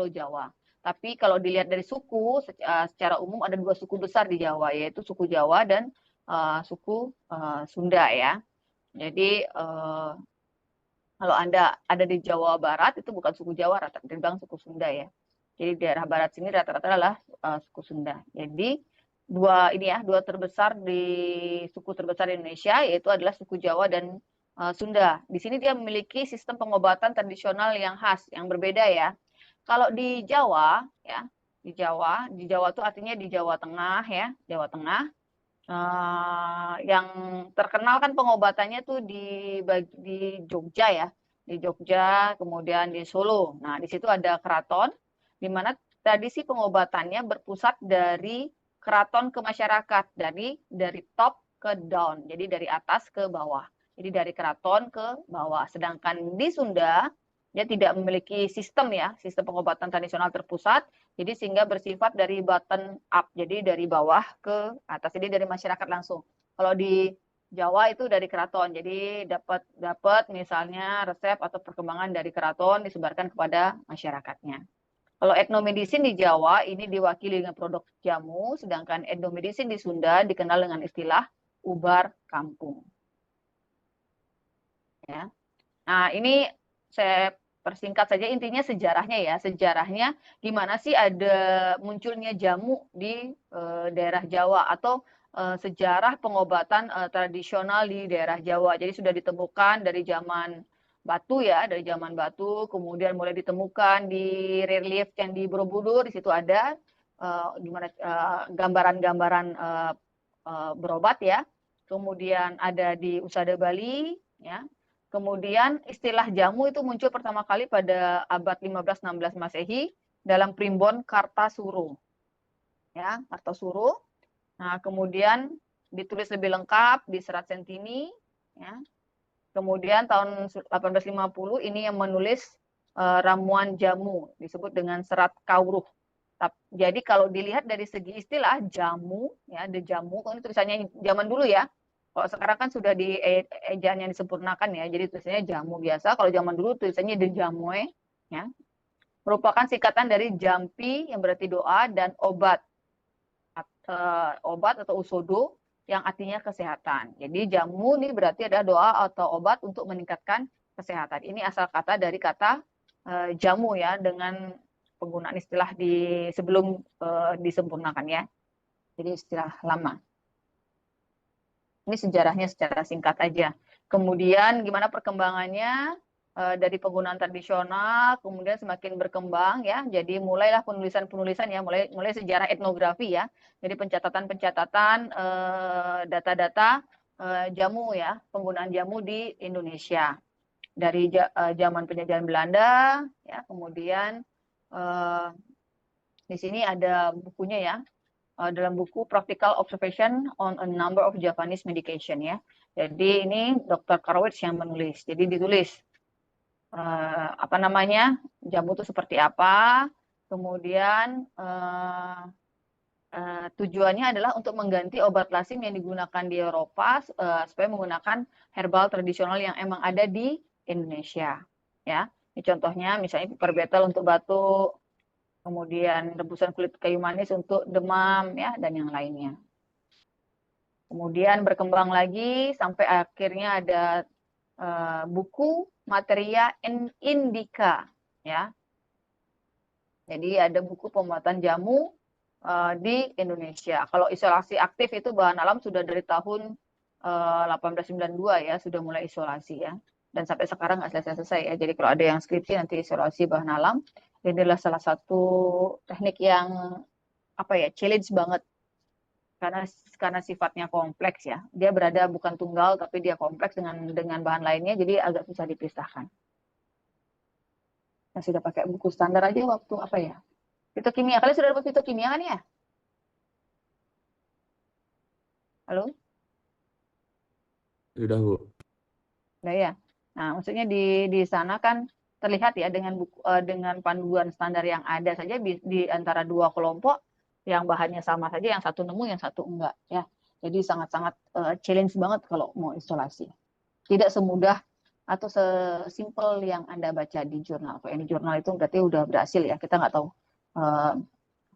Pulau Jawa. Tapi kalau dilihat dari suku, secara umum ada dua suku besar di Jawa, yaitu suku Jawa dan suku Sunda ya. Jadi kalau Anda ada di Jawa Barat itu bukan suku Jawa, rata-rata dibilang suku Sunda ya. Jadi daerah barat sini rata-rata adalah suku Sunda. Jadi dua terbesar di suku terbesar di Indonesia yaitu adalah suku Jawa dan Sunda. Di sini dia memiliki sistem pengobatan tradisional yang khas, yang berbeda ya. Kalau di Jawa ya, di Jawa itu artinya di Jawa Tengah ya, Jawa Tengah. Yang terkenal kan pengobatannya tuh di Jogja ya, di Jogja, kemudian di Solo. Nah, di situ ada keraton, di mana tradisi pengobatannya berpusat dari keraton ke masyarakat, dari top ke down, jadi dari atas ke bawah. Jadi dari keraton ke bawah. Sedangkan di Sunda dia tidak memiliki sistem ya, sistem pengobatan tradisional terpusat, jadi sehingga bersifat dari bottom up, jadi dari bawah ke atas, jadi dari masyarakat langsung. Kalau di Jawa itu dari keraton, jadi dapat misalnya resep atau perkembangan dari keraton disebarkan kepada masyarakatnya. Kalau etnomedicine di Jawa ini diwakili dengan produk jamu, sedangkan etnomedicine di Sunda dikenal dengan istilah ubar kampung. Ya. Nah, ini saya persingkat saja, intinya sejarahnya ya. Sejarahnya gimana sih ada munculnya jamu di daerah Jawa, atau sejarah pengobatan tradisional di daerah Jawa. Jadi sudah ditemukan dari zaman batu ya, dari zaman batu, kemudian mulai ditemukan di relief yang di Borobudur, di situ ada gambaran-gambaran berobat ya. Kemudian ada di Usada Bali ya. Kemudian istilah jamu itu muncul pertama kali pada abad 15-16 Masehi dalam primbon Kartasuro. Ya, Kartasuro. Nah, kemudian ditulis lebih lengkap di Serat Sentini ya. Kemudian tahun 1850 ini yang menulis ramuan jamu disebut dengan Serat Kauruh. Jadi kalau dilihat dari segi istilah jamu ya, ada jamu, ini tulisannya zaman dulu ya. Kalau sekarang kan sudah di ejaan yang disempurnakan ya, jadi tulisannya jamu biasa. Kalau zaman dulu tulisannya de jamue, ya, merupakan singkatan dari jampi yang berarti doa dan obat, obat atau usodo yang artinya kesehatan. Jadi jamu ini berarti ada doa atau obat untuk meningkatkan kesehatan. Ini asal kata dari kata jamu ya, dengan penggunaan istilah sebelum disempurnakan ya. Jadi istilah lama. Ini sejarahnya secara singkat aja. Kemudian gimana perkembangannya dari penggunaan tradisional, kemudian semakin berkembang ya. Jadi mulailah penulisan-penulisan ya, mulai sejarah etnografi ya. Jadi pencatatan-pencatatan data-data jamu ya, penggunaan jamu di Indonesia. Dari zaman penjajahan Belanda ya, kemudian di sini ada bukunya ya. Dalam buku Practical Observation on a Number of Japanese Medication ya. Jadi ini Dr. Karowitz yang menulis. Jadi ditulis apa namanya, jamu itu seperti apa, kemudian tujuannya adalah untuk mengganti obat lazim yang digunakan di Eropa supaya menggunakan herbal tradisional yang emang ada di Indonesia. Ya, ini contohnya misalnya pepper betel untuk batuk, kemudian rebusan kulit kayu manis untuk demam ya, dan yang lainnya. Kemudian berkembang lagi sampai akhirnya ada buku Materia Indica ya. Jadi ada buku pembuatan jamu di Indonesia. Kalau isolasi aktif itu bahan alam sudah dari tahun 1892 ya, sudah mulai isolasi ya. Dan sampai sekarang nggak selesai-selesai ya. Jadi kalau ada yang skripsi nanti isolasi bahan alam, ini adalah salah satu teknik yang challenge banget karena sifatnya kompleks ya. Dia berada bukan tunggal tapi dia kompleks dengan bahan lainnya, jadi agak susah dipisahkan. Nah, sudah pakai buku standar aja waktu fitokimia. Kalian sudah dapat fitokimia kan ya? Halo? Sudah, Bu. Udah ya. Nah, maksudnya di sana kan terlihat ya dengan panduan standar yang ada saja di antara dua kelompok yang bahannya sama saja, yang satu nemu, yang satu enggak ya. Jadi sangat-sangat challenge banget kalau mau isolasi. Tidak semudah atau sesimpel yang Anda baca di jurnal. Kalau yang di jurnal itu berarti udah berhasil ya, kita nggak tahu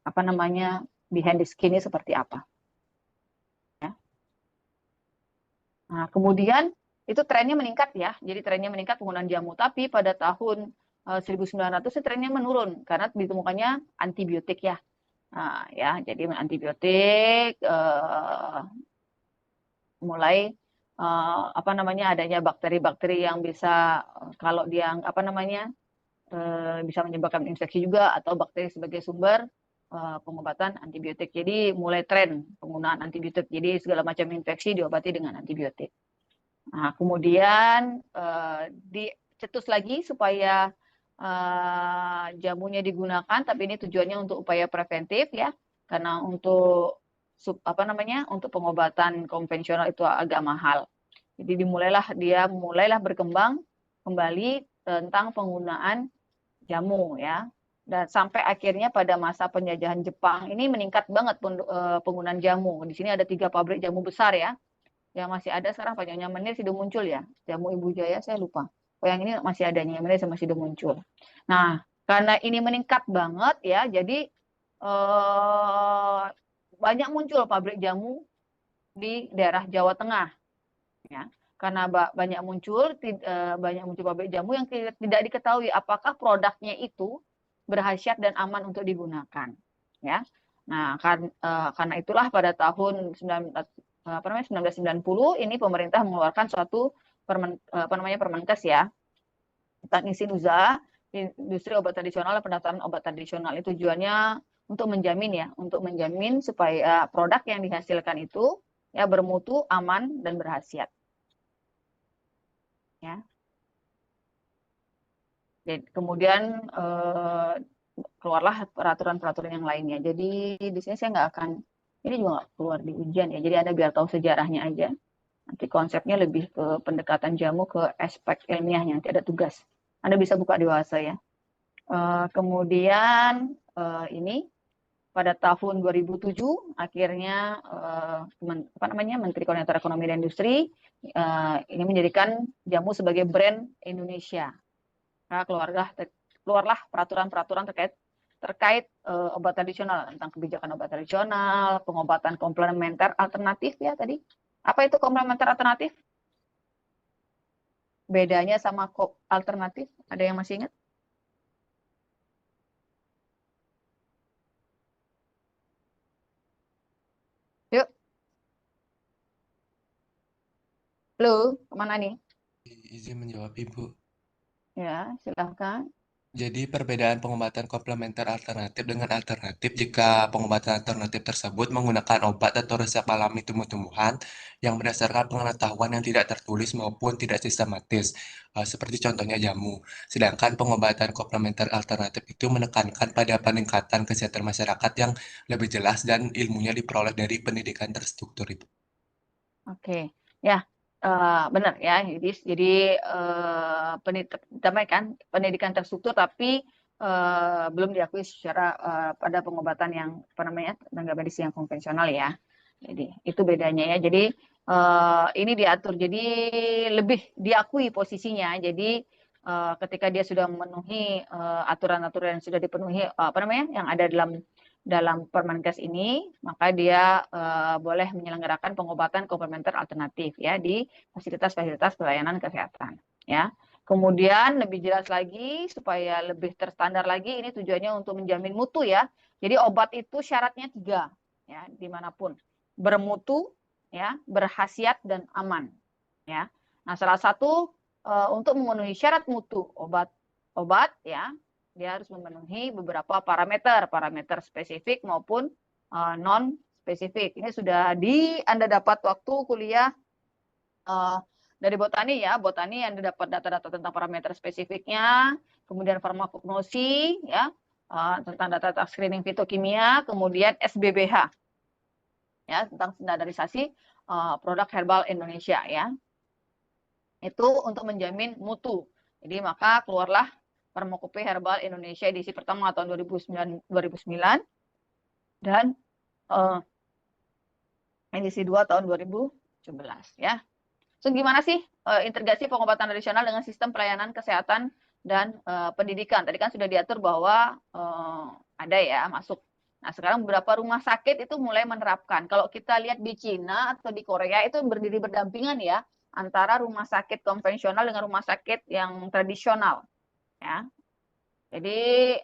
apa namanya behind the skin-nya seperti apa. Ya. Nah, kemudian itu trennya meningkat ya, jadi trennya meningkat penggunaan jamu. Tapi pada tahun 1900 trennya menurun karena ditemukannya antibiotik ya. Nah, ya, jadi antibiotik mulai apa namanya adanya bakteri-bakteri yang bisa kalau dia apa namanya bisa menyebabkan infeksi juga atau bakteri sebagai sumber pengobatan antibiotik. Jadi mulai tren penggunaan antibiotik. Jadi segala macam infeksi diobati dengan antibiotik. Nah, kemudian dicetus lagi supaya jamunya digunakan, tapi ini tujuannya untuk upaya preventif ya, karena untuk apa namanya untuk pengobatan konvensional itu agak mahal. Jadi dia mulailah berkembang kembali tentang penggunaan jamu ya. Dan sampai akhirnya pada masa penjajahan Jepang ini meningkat banget penggunaan jamu. Di sini ada 3 pabrik jamu besar ya yang masih ada sekarang. Pak Nyonya Menir sudah muncul ya, jamu Ibu Jaya saya lupa. Oh yang ini masih ada Nyonya Menir masih sudah muncul. Nah karena ini meningkat banget ya, jadi banyak muncul pabrik jamu di daerah Jawa Tengah ya. Karena banyak muncul pabrik jamu yang tidak diketahui apakah produknya itu berkhasiat dan aman untuk digunakan ya. Nah karena itulah pada tahun 1990 ini pemerintah mengeluarkan suatu Permenkes ya tentang izin usaha industri obat tradisional dan pendaftaran obat tradisional. Itu tujuannya untuk menjamin supaya produk yang dihasilkan itu ya bermutu, aman dan berkhasiat. Ya. Kemudian keluarlah peraturan-peraturan yang lainnya. Jadi di sini saya nggak akan, ini juga nggak keluar di ujian ya. Jadi Anda biar tahu sejarahnya aja. Nanti konsepnya lebih ke pendekatan jamu ke aspek ilmiahnya. Nanti ada tugas. Anda bisa buka di WhatsApp ya. Kemudian ini pada tahun 2007 akhirnya Menteri Koordinator Ekonomi dan Industri ini menjadikan jamu sebagai brand Indonesia. Nah, keluarlah peraturan-peraturan terkait obat tradisional, tentang kebijakan obat tradisional, pengobatan komplementer alternatif ya tadi. Apa itu komplementer alternatif? Bedanya sama alternatif, ada yang masih ingat? Yuk, halo, kemana nih? Izin menjawab, Ibu. Ya, silahkan. Jadi perbedaan pengobatan komplementer alternatif dengan alternatif jika pengobatan alternatif tersebut menggunakan obat atau resep alami tumbuh-tumbuhan yang berdasarkan pengetahuan yang tidak tertulis maupun tidak sistematis, seperti contohnya jamu. Sedangkan pengobatan komplementer alternatif itu menekankan pada peningkatan kesehatan masyarakat yang lebih jelas dan ilmunya diperoleh dari pendidikan terstruktur, Ibu. Oke, ya benar ya. Jadi kan pendidikan terstruktur tapi belum diakui secara pada pengobatan yang apa namanya tenaga medis yang konvensional ya. Jadi itu bedanya ya. Jadi ini diatur jadi lebih diakui posisinya. Jadi ketika dia sudah memenuhi aturan-aturan yang sudah dipenuhi apa namanya yang ada dalam Permenkes ini, maka dia boleh menyelenggarakan pengobatan komplementer alternatif ya di fasilitas-fasilitas pelayanan kesehatan ya. Kemudian lebih jelas lagi supaya lebih terstandar lagi, ini tujuannya untuk menjamin mutu ya. Jadi obat itu syaratnya 3 ya dimanapun, bermutu ya, berkhasiat dan aman ya. Nah salah satu untuk memenuhi syarat mutu obat ya, dia harus memenuhi beberapa parameter spesifik maupun non spesifik. Ini sudah Anda dapat waktu kuliah dari botani ya, botani yang dapat data-data tentang parameter spesifiknya, kemudian farmakognosi ya, tentang data-data screening fitokimia, kemudian SBBH ya tentang standarisasi produk herbal Indonesia ya. Itu untuk menjamin mutu. Jadi maka keluarlah Farmakope Herbal Indonesia edisi pertama tahun 2009 dan edisi 2 tahun 2017 ya. So, gimana sih integrasi pengobatan tradisional dengan sistem pelayanan kesehatan dan pendidikan? Tadi kan sudah diatur bahwa ada ya masuk. Nah, sekarang beberapa rumah sakit itu mulai menerapkan. Kalau kita lihat di Cina atau di Korea itu berdiri berdampingan ya antara rumah sakit konvensional dengan rumah sakit yang tradisional ya. Jadi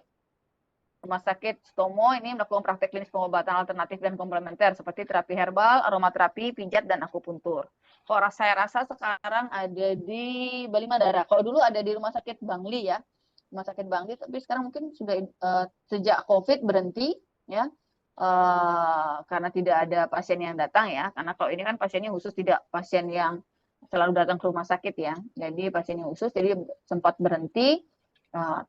rumah sakit Stomo ini melakukan praktek klinis pengobatan alternatif dan komplementer seperti terapi herbal, aromaterapi, pijat, dan akupuntur. Kalau saya rasa sekarang ada di Bali Madara. Kalau dulu ada di Rumah Sakit Bangli ya, Rumah Sakit Bangli, tapi sekarang mungkin sudah sejak COVID berhenti ya, karena tidak ada pasien yang datang ya. Karena kalau ini kan pasiennya khusus, tidak pasien yang selalu datang ke rumah sakit ya. Jadi pasiennya khusus, jadi sempat berhenti.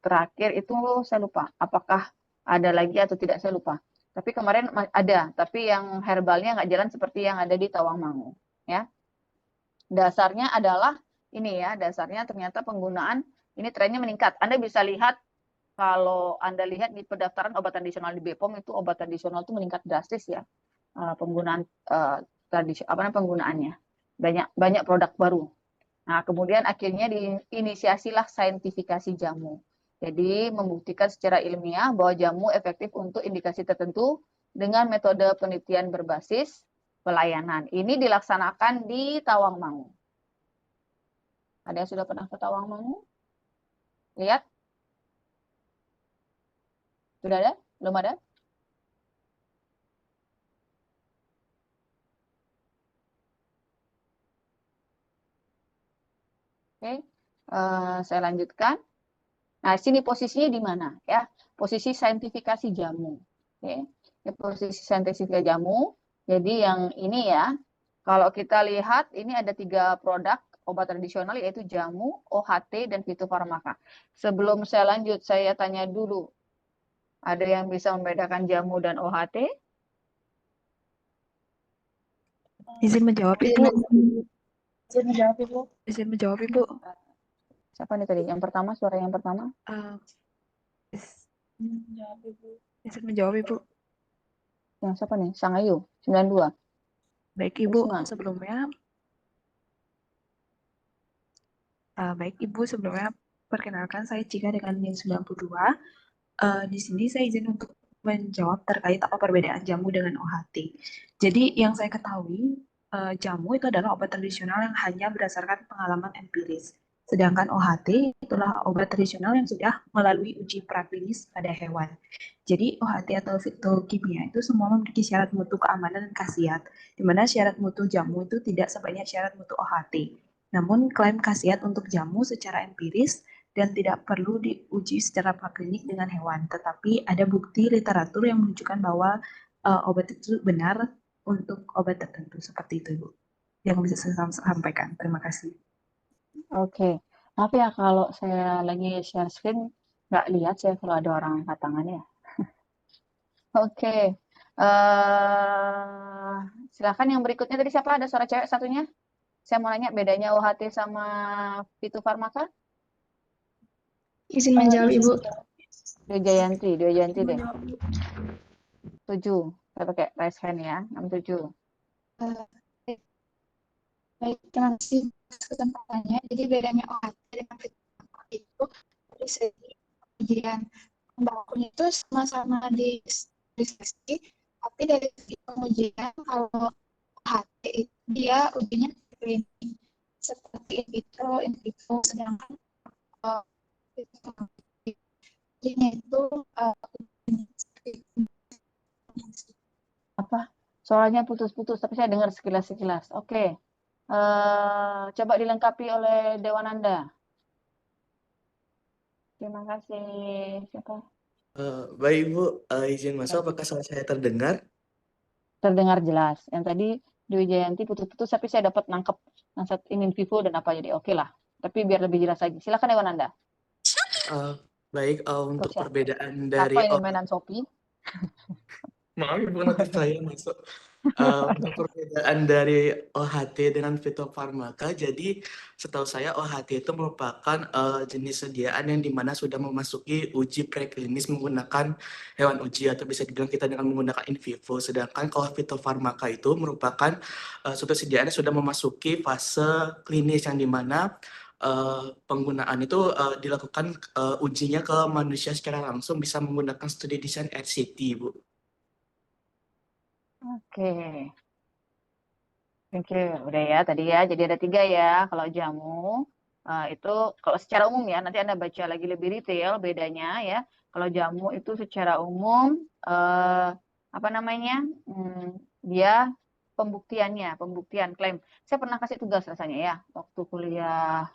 Terakhir itu saya lupa, apakah ada lagi atau tidak saya lupa. Tapi kemarin ada, tapi yang herbalnya nggak jalan seperti yang ada di Tawangmangu. Ya, dasarnya adalah ini ya, dasarnya ternyata penggunaan ini trennya meningkat. Anda bisa lihat kalau Anda lihat di pendaftaran obat tradisional di BPOM itu obat tradisional itu meningkat drastis ya, penggunaan penggunaannya banyak produk baru. Nah, kemudian akhirnya diinisiasilah saintifikasi jamu. Jadi membuktikan secara ilmiah bahwa jamu efektif untuk indikasi tertentu dengan metode penelitian berbasis pelayanan. Ini dilaksanakan di Tawangmangu. Ada yang sudah pernah ke Tawangmangu? Lihat? Sudah ada? Belum ada? Oke, saya lanjutkan. Nah, sini posisinya di mana ya? Posisi saintifikasi jamu. Oke, posisi saintifikasi jamu. Jadi yang ini ya, kalau kita lihat ini ada 3 produk obat tradisional yaitu jamu, OHT, dan fitofarmaka. Sebelum saya lanjut, saya tanya dulu. Ada yang bisa membedakan jamu dan OHT? Izin menjawab, Ibu. Izin menjawab, Ibu. Izin menjawab, Ibu. Siapa nih tadi? Yang pertama, suara yang pertama? Izin menjawab, Ibu. Yang siapa nih? Sangayu, 92. Baik, Ibu. Risma. Sebelumnya perkenalkan saya Cika dengan NIM 92. Di sini saya izin untuk menjawab terkait apa perbedaan jamu dengan OHT. Jadi yang saya ketahui, jamu itu adalah obat tradisional yang hanya berdasarkan pengalaman empiris. Sedangkan OHT itulah obat tradisional yang sudah melalui uji praklinis pada hewan. Jadi OHT atau fitokimia itu semua memiliki syarat mutu keamanan dan khasiat, di mana syarat mutu jamu itu tidak sebanyak syarat mutu OHT. Namun klaim khasiat untuk jamu secara empiris dan tidak perlu diuji secara praklinik dengan hewan, tetapi ada bukti literatur yang menunjukkan bahwa obat itu benar untuk obat tertentu, seperti itu, Ibu. Yang bisa saya sampaikan. Terima kasih. Oke, maaf ya kalau saya lagi share screen, nggak lihat saya kalau ada orang angkat tangannya. Oke, silakan yang berikutnya tadi siapa? Ada suara cewek satunya? Saya mau nanya bedanya OHT sama fitofarmaka? Izin menjawab, Ibu. Dwi Jayanti deh. 7. Saya pakai raise hand ya, 67. Baik, terima kasih atas kesempatannya. Jadi bedanya OHT dengan fitofarmaka itu dari segi ujian bakunya itu sama-sama diskresi, tapi dari segi pengujian kalau OHT itu dia ujinya klinik seperti in vitro, sedangkan ujinya itu Apa? Soalnya putus-putus, tapi saya dengar sekilas-sekilas. Oke. Coba dilengkapi oleh Dewananda. Terima kasih. Siapa? Baik, Ibu, izin masuk. Apakah suara saya terdengar? Terdengar jelas. Yang tadi Dwi Jayanti putus-putus, tapi saya dapat nangkep in vivo dan apa jadi oke lah. Tapi biar lebih jelas lagi. Silakan Dewananda. Baik, untuk perbedaan dari apa ini mainan Shopee? Maaf, Ibu, notif saya masuk. Untuk perbedaan dari OHT dengan fitofarmaka, jadi setahu saya OHT itu merupakan jenis sediaan yang dimana sudah memasuki uji preklinis menggunakan hewan uji atau bisa dibilang kita dengan menggunakan in vivo. Sedangkan kalau fitofarmaka itu merupakan suatu sediaan yang sudah memasuki fase klinis yang dimana penggunaan itu dilakukan ujinya ke manusia secara langsung bisa menggunakan studi desain RCT, Bu. Oke. Thank you. Udah ya tadi ya. Jadi ada 3 ya. Kalau jamu itu kalau secara umum ya. Nanti Anda baca lagi lebih detail bedanya ya. Kalau jamu itu secara umum apa namanya? Dia pembuktian klaim. Saya pernah kasih tugas rasanya ya waktu kuliah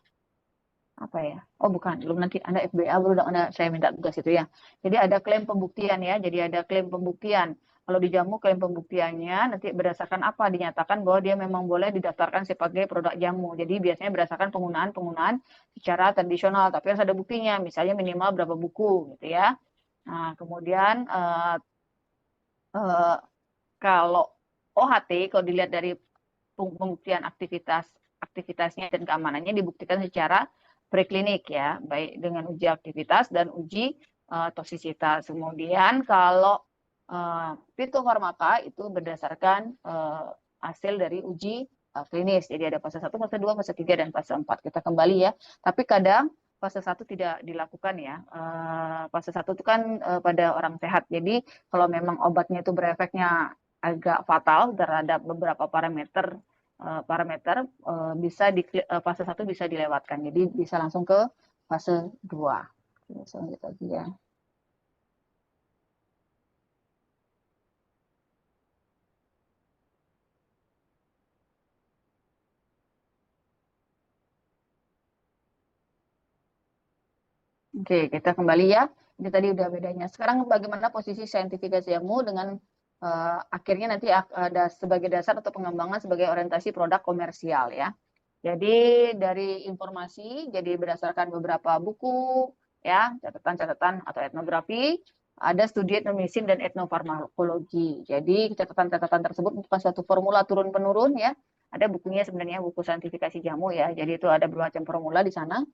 apa ya? Oh bukan, belum, nanti Anda FBA baru Anda saya minta tugas itu ya. Jadi ada klaim pembuktian ya. Jadi ada klaim pembuktian. Kalau di jamu klaim pembuktiannya nanti berdasarkan apa dinyatakan bahwa dia memang boleh didaftarkan sebagai produk jamu. Jadi biasanya berdasarkan penggunaan secara tradisional, tapi harus ada buktinya. Misalnya minimal berapa buku gitu ya. Nah, kemudian kalau OHT kalau dilihat dari pembuktian aktivitasnya dan keamanannya dibuktikan secara preklinik ya, baik dengan uji aktivitas dan uji toksisitas. Kemudian kalau fitofarmaka itu berdasarkan hasil dari uji klinis. Jadi ada fase 1, fase 2, fase 3, dan fase 4. Kita kembali ya. Tapi kadang fase 1 tidak dilakukan ya. Fase 1 itu kan pada orang sehat. Jadi kalau memang obatnya itu berefeknya agak fatal terhadap beberapa parameter bisa di fase 1 bisa dilewatkan. Jadi bisa langsung ke fase 2. Langsung gitu lagi ya. Oke, kita kembali ya. Ini tadi udah bedanya. Sekarang bagaimana posisi saintifikasi jamu dengan akhirnya nanti ada sebagai dasar atau pengembangan sebagai orientasi produk komersial ya. Jadi dari informasi, jadi berdasarkan beberapa buku ya, catatan-catatan atau etnografi, ada studi etnomesin dan etnofarmakologi. Jadi catatan-catatan tersebut bukan suatu formula turun-penurun ya. Ada bukunya sebenarnya, buku saintifikasi jamu ya. Jadi itu ada bermacam formula di sana.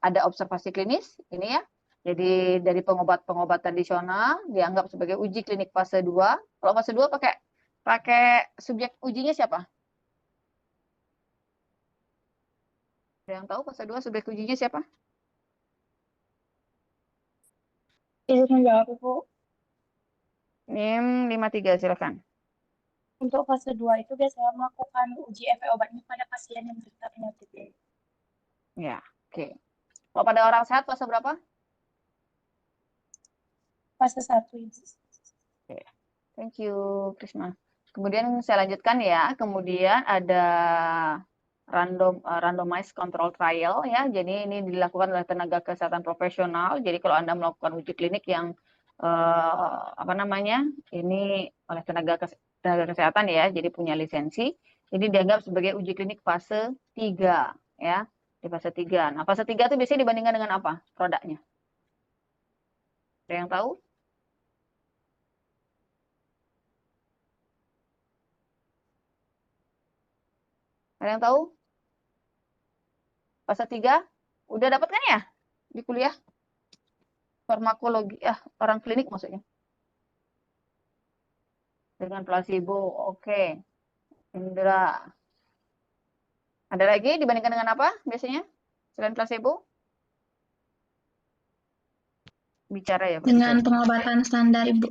Ada observasi klinis ini ya. Jadi dari pengobat tradisional dianggap sebagai uji klinik fase 2. Kalau fase 2 pakai subjek ujinya siapa? Ada yang tahu fase 2 subjek ujinya siapa? Izin menjawab, Ibu. NIM 53 silakan. Untuk fase 2 itu biasanya melakukan uji efek obatnya pada pasien yang menderita penyakit. Ya, oke. Kalau pada orang sehat fase berapa? Fase 1, Ibu. Oke. Thank you, Krisma. Kemudian saya lanjutkan ya. Kemudian ada randomized control trial ya. Jadi ini dilakukan oleh tenaga kesehatan profesional. Jadi kalau Anda melakukan uji klinik yang ini oleh tenaga kesehatan ya, jadi punya lisensi. Ini dianggap sebagai uji klinik fase 3 ya. Di fase 3. Nah, fase 3 itu biasanya dibandingkan dengan apa produknya? Ada yang tahu? Ada yang tahu? Fase 3 udah dapat kan ya di kuliah? Farmakologi, orang klinik maksudnya. Dengan placebo, oke. Indra. Ada lagi dibandingkan dengan apa biasanya? Selain placebo? Bicara ya. Dengan pengobatan standar, Ibu.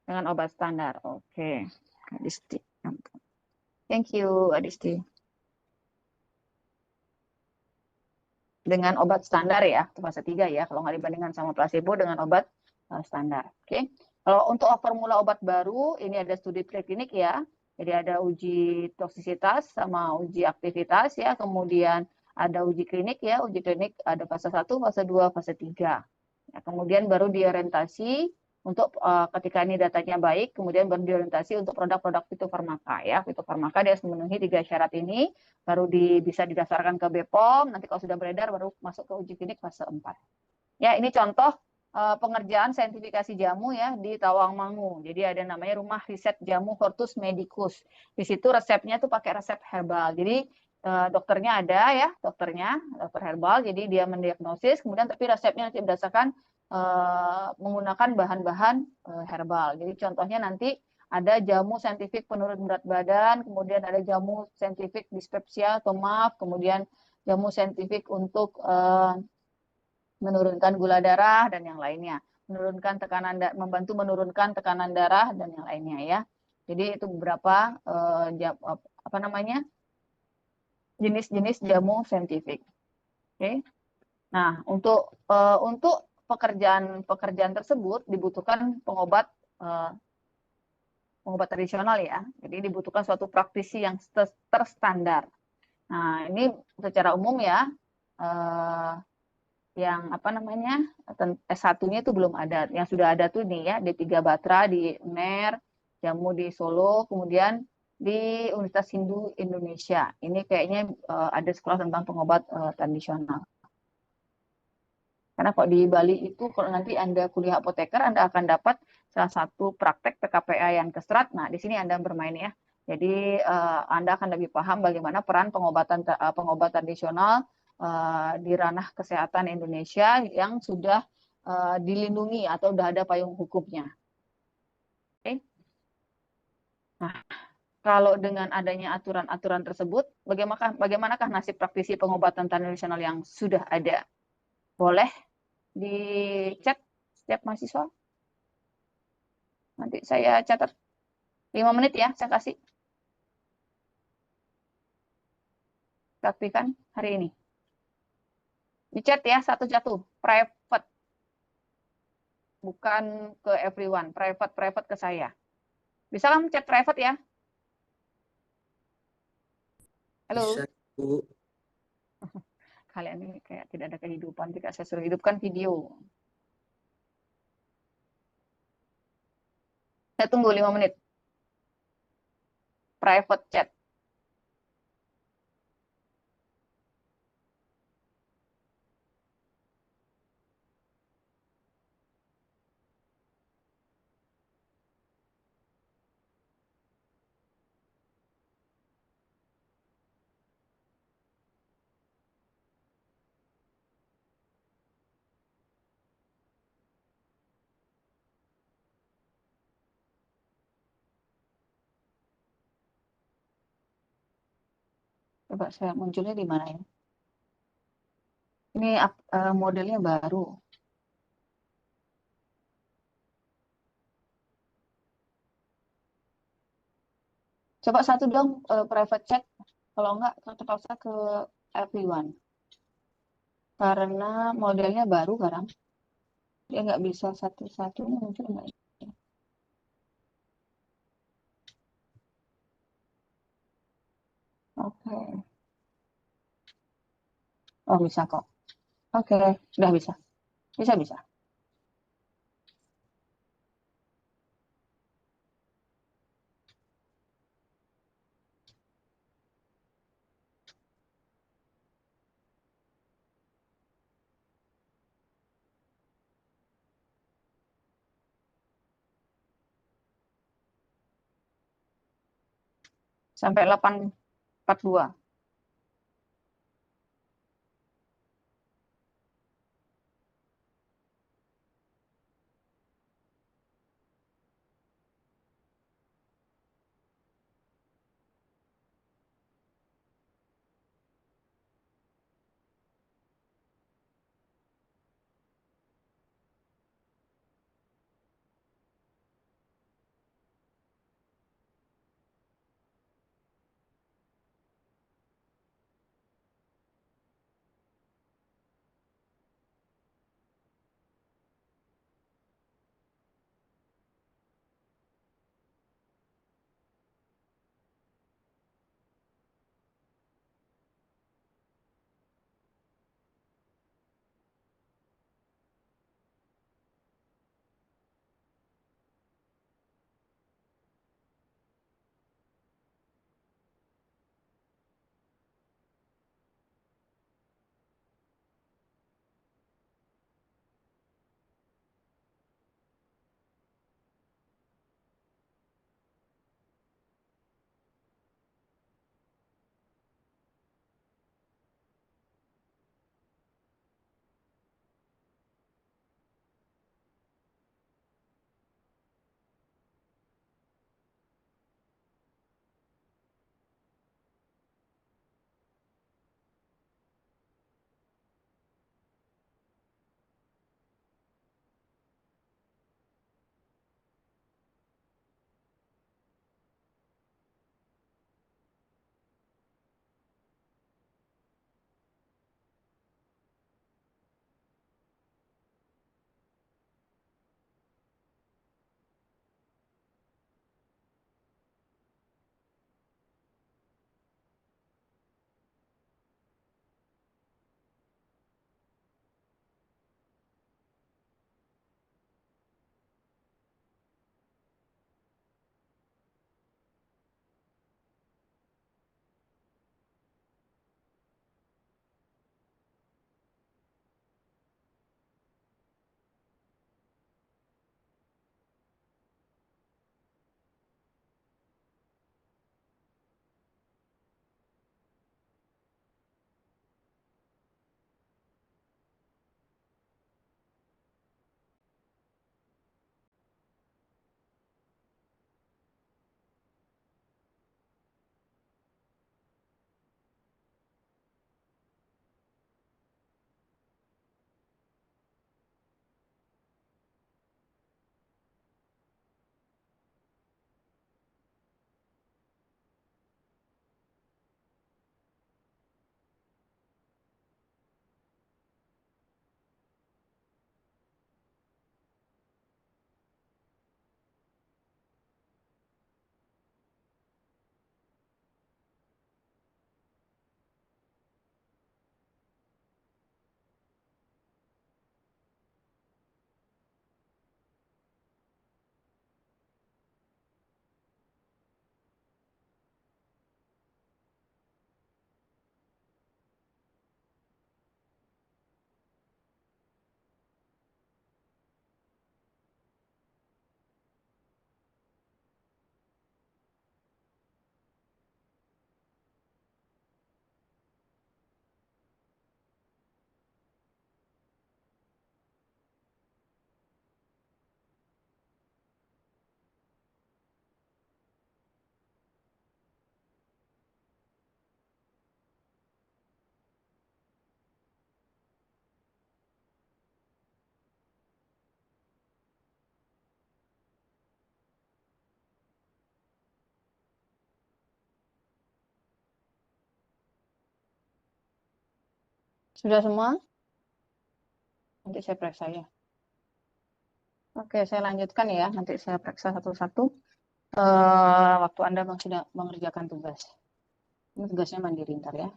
Dengan obat standar, oke. Adisti. Thank you, Adisti. Dengan obat standar ya, itu fase 3 ya. Kalau nggak dibandingkan sama placebo dengan obat standar. Oke. Kalau untuk formula obat baru, ini ada studi preklinik ya. Jadi ada uji toksisitas sama uji aktivitas ya. Kemudian ada uji klinik ya. Uji klinik ada fase 1, fase 2, fase 3. Ya, kemudian baru diorientasi untuk ketika ini datanya baik, kemudian baru diorientasi untuk produk-produk fitofarmaka ya. Fitofarmaka dia harus memenuhi 3 syarat ini, baru bisa didaftarkan ke BPOM, nanti kalau sudah beredar baru masuk ke uji klinik fase 4. Ya, ini contoh pengerjaan saintifikasi jamu ya di Tawangmangu. Jadi ada namanya Rumah Riset Jamu Hortus Medicus. Di situ resepnya tuh pakai resep herbal. Jadi dokternya ada ya, dokter herbal. Jadi dia mendiagnosis, kemudian tapi resepnya nanti berdasarkan menggunakan bahan-bahan herbal. Jadi contohnya nanti ada jamu saintifik penurun berat badan, kemudian ada jamu saintifik dispepsia atau MAF, kemudian jamu saintifik untuk menurunkan gula darah dan yang lainnya, menurunkan tekanan membantu menurunkan tekanan darah dan yang lainnya ya. Jadi itu beberapa apa namanya jenis-jenis jamu saintifik. Oke. Nah, untuk pekerjaan tersebut dibutuhkan pengobat tradisional ya. Jadi dibutuhkan suatu praktisi yang terstandar. Nah, ini secara umum ya, yang apa namanya S1-nya itu belum ada. Yang sudah ada tuh nih ya, D3 Batra di UNER, jamu di Solo, kemudian di Universitas Hindu Indonesia. Ini kayaknya ada sekolah tentang pengobat tradisional. Karena kok di Bali itu kalau nanti Anda kuliah apoteker, Anda akan dapat salah satu praktek PKPA yang kesrat. Nah, di sini Anda bermain ya. Jadi Anda akan lebih paham bagaimana peran pengobatan tradisional di ranah kesehatan Indonesia yang sudah dilindungi atau sudah ada payung hukumnya. Oke. Nah, kalau dengan adanya aturan-aturan tersebut, bagaimanakah nasib praktisi pengobatan tradisional yang sudah ada? Boleh di chat setiap mahasiswa. Nanti saya catat 5 menit ya, saya kasih. Praktikan hari ini. Di chat ya, satu-satu. Private. Bukan ke everyone. Private ke saya. Bisa lah chat private ya. Halo. Bisa, Bu. Kalian ini kayak tidak ada kehidupan. Tidak saya suruh hidupkan video. Saya tunggu 5 menit. Private chat. Coba saya munculnya di mana ya? Ini modelnya baru. Coba satu dong private chat. Kalau enggak, terpaksa ke everyone. Karena modelnya baru sekarang. Dia nggak bisa satu-satu muncul nggak? Oke. Oh, bisa kok. Oke, sudah bisa. Bisa. Sampai 8.42. Sudah semua? Nanti saya periksa ya. Oke, saya lanjutkan ya. Nanti saya periksa satu-satu. Waktu Anda sudah mengerjakan tugas. Ini tugasnya mandiri ntar ya.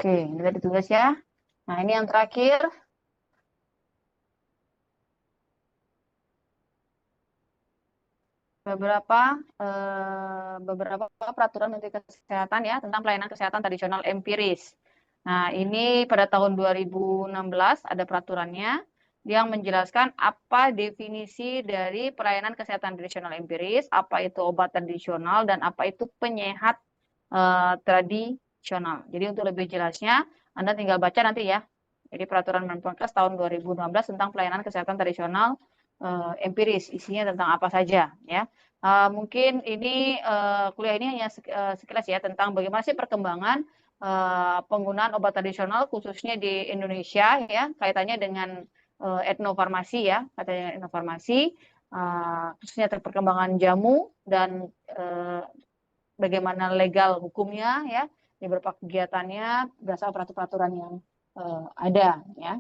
Oke, ini tadi tugas ya. Nah, ini yang terakhir. Beberapa peraturan Menteri Kesehatan ya tentang pelayanan kesehatan tradisional empiris. Nah, ini pada tahun 2016 ada peraturannya yang menjelaskan apa definisi dari pelayanan kesehatan tradisional empiris, apa itu obat tradisional, dan apa itu penyehat tradisional. Jadi untuk lebih jelasnya, Anda tinggal baca nanti ya. Jadi peraturan Menkes tahun 2016 tentang pelayanan kesehatan tradisional empiris, isinya tentang apa saja ya. Mungkin ini kuliah ini hanya sekilas ya tentang bagaimana sih perkembangan penggunaan obat tradisional khususnya di Indonesia ya, kaitannya dengan etnofarmasi ya, katanya etnofarmasi, khususnya perkembangan jamu dan bagaimana legal hukumnya ya, di beberapa kegiatannya berdasarkan peraturan yang ada ya.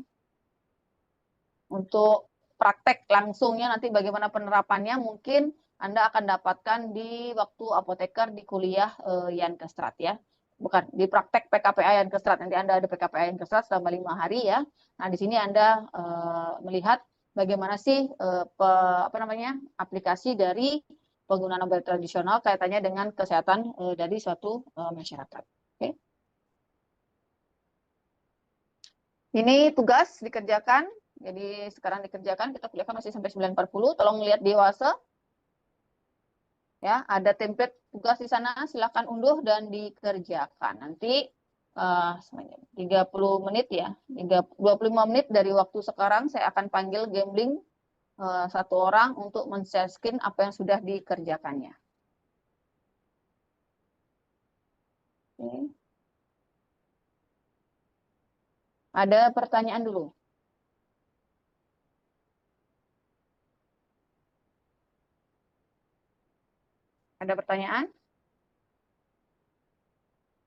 Untuk praktek langsungnya nanti bagaimana penerapannya mungkin Anda akan dapatkan di waktu apoteker di kuliah Yankestrat ya. Bukan, di praktek PKPA Yankestrat. Nanti Anda ada PKPA Yankestrat selama 5 hari ya. Nah, di sini Anda melihat bagaimana sih aplikasi dari penggunaan obat tradisional kaitannya dengan kesehatan dari suatu masyarakat. Oke. Ini tugas dikerjakan. Jadi sekarang dikerjakan, kita kuliahkan masih sampai 9.40. Tolong lihat di WhatsApp. Ya, ada template tugas di sana, silakan unduh dan dikerjakan. Nanti 30 menit ya, 25 menit dari waktu sekarang saya akan panggil gambling satu orang untuk men-share screen apa yang sudah dikerjakannya. Oke. Ada pertanyaan dulu? Ada pertanyaan?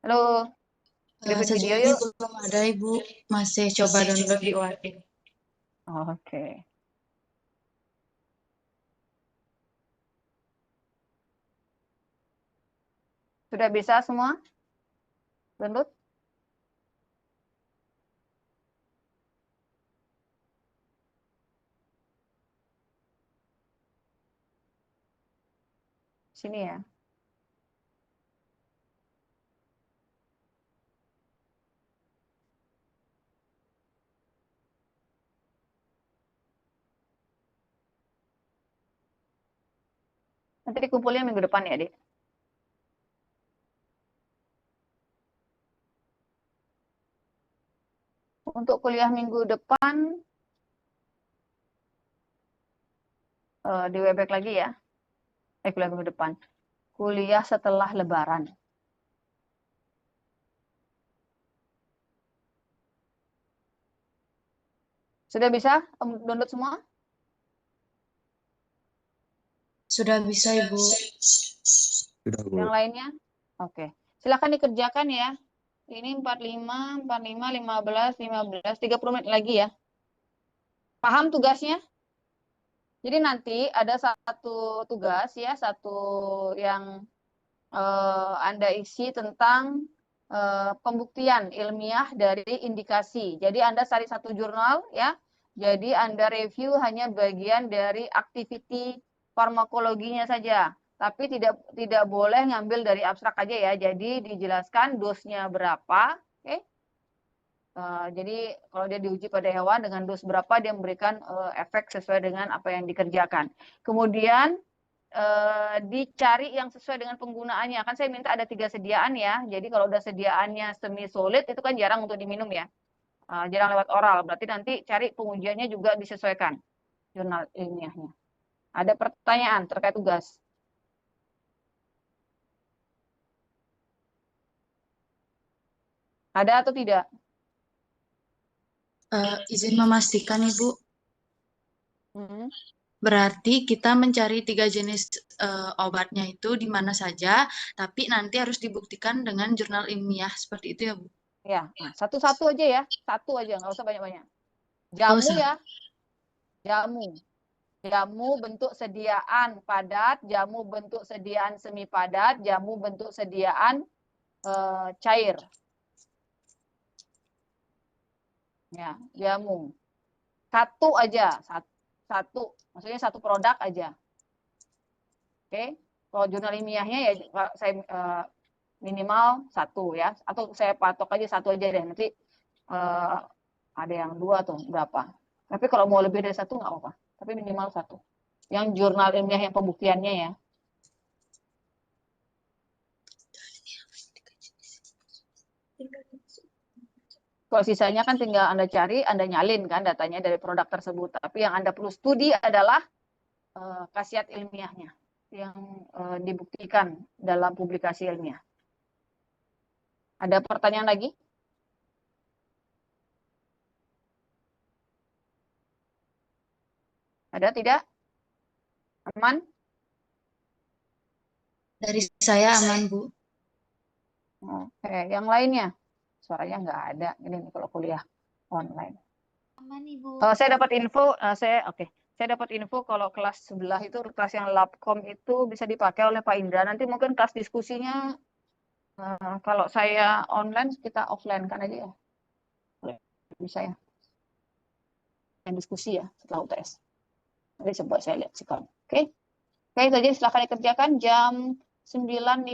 Halo, lihat video yuk. Belum ada Ibu, masih coba download di UAT. Oke. Sudah bisa semua? Download? Sini ya. Nanti dikumpulnya minggu depan ya, Dik. Untuk kuliah minggu depan, di Webex lagi ya. Kuliah minggu depan. Kuliah setelah Lebaran. Sudah bisa download semua? Sudah bisa Ibu. Sudah, Bu. Yang lainnya? Oke. Silakan dikerjakan ya. Ini 45, 45, 15, 15, 30 menit lagi ya. Paham tugasnya? Jadi nanti ada satu tugas ya, satu yang Anda isi tentang pembuktian ilmiah dari indikasi. Jadi Anda cari satu jurnal ya. Jadi Anda review hanya bagian dari activity farmakologinya saja. Tapi tidak boleh ngambil dari abstrak aja ya. Jadi dijelaskan dosnya berapa. Oke. Jadi kalau dia diuji pada hewan dengan dos berapa dia memberikan efek sesuai dengan apa yang dikerjakan. Kemudian dicari yang sesuai dengan penggunaannya. Kan saya minta ada 3 sediaan ya. Jadi kalau udah sediaannya semi solid itu kan jarang untuk diminum ya. Jarang lewat oral. Berarti nanti cari pengujiannya juga disesuaikan jurnal ilmiahnya. Ada pertanyaan terkait tugas? Ada atau tidak? Izin memastikan, Ibu. Hmm. Berarti kita mencari 3 jenis obatnya itu di mana saja, tapi nanti harus dibuktikan dengan jurnal ilmiah seperti itu ya, Bu? Ya, nah, satu-satu aja ya, satu aja, nggak usah banyak-banyak. Oh, Jamu ya, jamu bentuk sediaan padat, jamu bentuk sediaan semi padat, jamu bentuk sediaan cair. Ya, jamu. Satu aja, satu, maksudnya satu produk aja. Oke, kalau jurnal ilmiahnya ya saya minimal satu ya, atau saya patok aja satu aja deh, nanti ada yang 2 tuh berapa. Tapi kalau mau lebih dari 1 nggak apa-apa, tapi minimal 1. Yang jurnal ilmiah yang pembuktiannya ya. Kalau sisanya kan tinggal Anda cari, Anda nyalin kan datanya dari produk tersebut. Tapi yang Anda perlu studi adalah khasiat ilmiahnya yang dibuktikan dalam publikasi ilmiah. Ada pertanyaan lagi? Ada tidak? Aman? Dari saya aman, Bu. Oke, yang lainnya? Suaranya nggak ada. Ini nih kalau kuliah online. Aman, Ibu. Saya dapat info, saya dapat info kalau kelas sebelah itu, kelas yang labkom itu bisa dipakai oleh Pak Indra. Nanti mungkin kelas diskusinya, kalau saya online, kita offline kan aja ya. Bisa ya. Yang diskusi ya, setelah UTS. Nanti coba saya lihat sih kalau. Oke. Oke, itu aja silahkan dikerjakan. Jam 9.15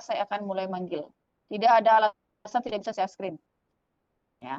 saya akan mulai manggil. Tidak ada alasan tidak bisa saya screen. Ya.